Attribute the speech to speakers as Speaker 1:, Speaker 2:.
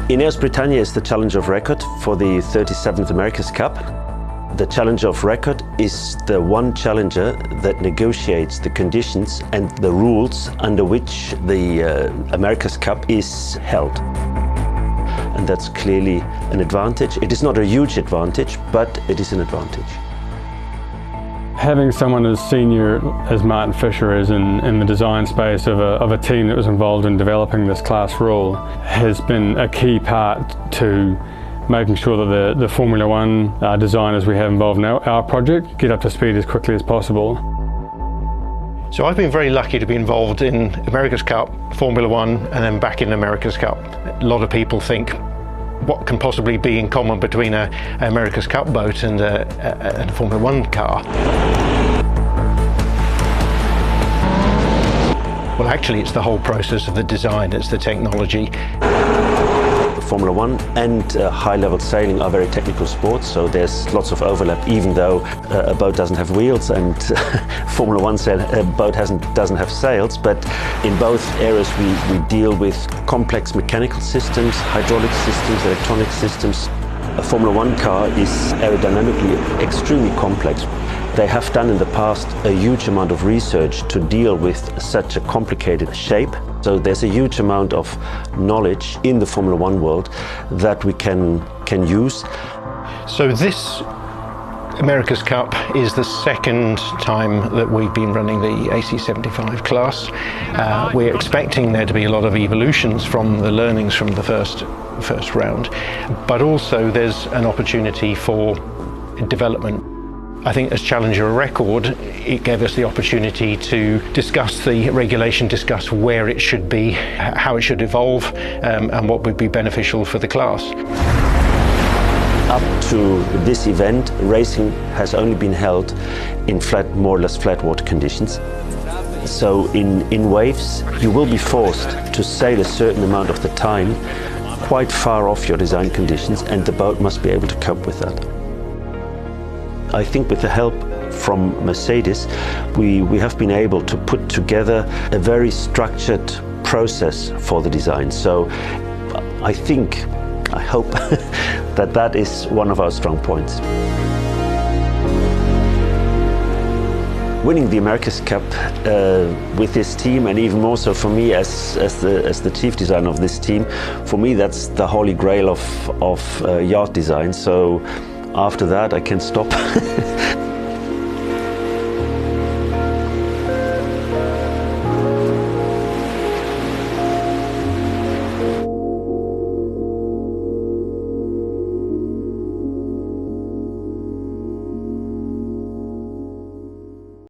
Speaker 1: INEOS Britannia is the challenger of record for the 37th America's Cup. The challenger of record is the one challenger that negotiates the conditions and the rules under which the America's Cup is held. And that's clearly an advantage. It is not a huge advantage, but it is an advantage.
Speaker 2: Having someone as senior as Martin Fisher is in the design space of a team that was involved in developing this class rule has been a key part to making sure that the Formula One designers we have involved in our project get up to speed as quickly as possible.
Speaker 3: So I've been very lucky to be involved in America's Cup, Formula One, and then back in America's Cup. A lot of people think, what can possibly be in common between an America's Cup boat and a Formula One car? Well, actually, it's the whole process of the design, it's the technology.
Speaker 1: Formula One and high-level sailing are very technical sports, so there's lots of overlap, even though a boat doesn't have wheels and Formula One boat doesn't have sails. But in both areas we deal with complex mechanical systems, hydraulic systems, electronic systems. A Formula One car is aerodynamically extremely complex. They have done in the past a huge amount of research to deal with such a complicated shape. So there's a huge amount of knowledge in the Formula One world that we can use.
Speaker 3: So this America's Cup is the second time that we've been running the AC75 class. We're expecting there to be a lot of evolutions from the learnings from the first round, but also there's an opportunity for development. I think as challenger of record, it gave us the opportunity to discuss the regulation, discuss where it should be, how it should evolve, and what would be beneficial for the class.
Speaker 1: Up to this event, racing has only been held in more or less flat water conditions. So in waves, you will be forced to sail a certain amount of the time quite far off your design conditions, and the boat must be able to cope with that. I think with the help from Mercedes, we have been able to put together a very structured process for the design. So I hope that is one of our strong points. Winning the America's Cup with this team, and even more so for me as the chief designer of this team, for me that's the holy grail of yacht design. So after that I can stop.